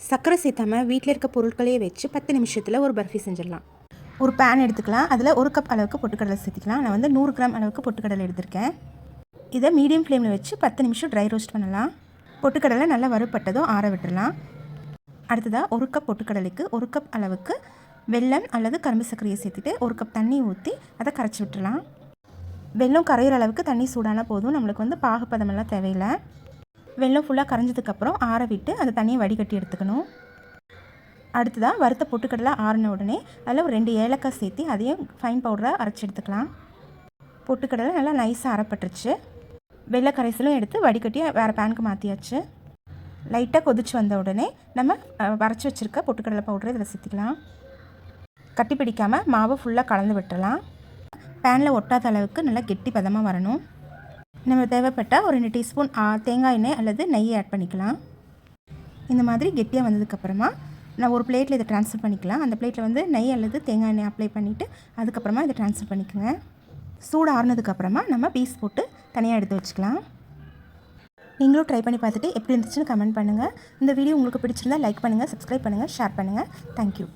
சர்க்கரை சேர்த்தாமல் வீட்டில் இருக்க பொருட்களையே வச்சு 10 நிமிஷத்தில் ஒரு பர்ஃபி செஞ்சிடலாம். ஒரு பேன் எடுத்துக்கலாம். அதில் 1 கப் அளவுக்கு பொட்டுக்கடலை சேர்த்துக்கலாம். நான் வந்து 100 கிராம் அளவுக்கு பொட்டுக்கடலை எடுத்திருக்கேன். இதை மீடியம் ஃப்ளேமில் வச்சு 10 நிமிஷம் ட்ரை ரோஸ்ட் பண்ணலாம். பொட்டுக்கடலை நல்லா வறுபட்டதும் ஆற விட்டுடலாம். அடுத்ததாக 1 கப் பொட்டுக்கடலைக்கு 1 கப் அளவுக்கு வெல்லம் அல்லது கரும்பு சர்க்கரையை சேர்த்துட்டு 1 கப் தண்ணி ஊற்றி அதை கரைச்சி விட்டுடலாம். வெல்லம் கரையிற அளவுக்கு தண்ணி சூடானா போதும். நம்மளுக்கு வந்து பாகுப்பதமெல்லாம் தேவையில்லை. வெல்லம் ஃபுல்லாக கரைஞ்சதுக்கப்புறம் ஆற விட்டு அந்த தண்ணியை வடிகட்டி எடுத்துக்கணும். அடுத்ததாக வறுத்த பொட்டுக்கடலை ஆறின உடனே அதில் ஒரு 2 ஏலக்காய் சேர்த்து அதையும் ஃபைன் பவுடராக அரைச்சி எடுத்துக்கலாம். பொட்டுக்கடலை நல்லா நைஸாக அரைப்பட்டுருச்சு. வெள்ளை கரைசலும் எடுத்து வடிகட்டி வேறு பேனுக்கு மாற்றியாச்சு. லைட்டாக கொதிச்சு வந்த உடனே நம்ம அரைச்சி வச்சுருக்க பொட்டுக்கடலை பவுடரை இதில் சேர்த்துக்கலாம். கட்டி பிடிக்காமல் மாவு ஃபுல்லாக கலந்து விட்டுடலாம். பேனில் ஒட்டாத அளவுக்கு நல்லா கெட்டி பதமாக வரணும். நம்ம தேவைப்பட்டால் ஒரு 2 டீஸ்பூன் தேங்காய் எண்ணெய் அல்லது நெய்யை ஆட் பண்ணிக்கலாம். இந்த மாதிரி கெட்டியாக வந்ததுக்கப்புறமா நான் ஒரு பிளேட்டில் இதை ட்ரான்ஸ்ஃபர் பண்ணிக்கலாம். அந்த பிளேட்டில் வந்து நெய் அல்லது தேங்காய் எண்ணெய் அப்ளை பண்ணிவிட்டு அதுக்கப்புறமா இதை ட்ரான்ஸ்ஃபர் பண்ணிக்கோங்க. சூடு ஆறுனதுக்கப்புறமா நம்ம பீஸ் போட்டு தனியாக எடுத்து வச்சுக்கலாம். நீங்களும் ட்ரை பண்ணி பார்த்துட்டு எப்படி இருந்துச்சுன்னு கமெண்ட் பண்ணுங்கள். இந்த வீடியோ உங்களுக்கு பிடிச்சிருந்தால் லைக் பண்ணுங்கள், சப்ஸ்கிரைப் பண்ணுங்கள், ஷேர் பண்ணுங்கள். தேங்க்யூ.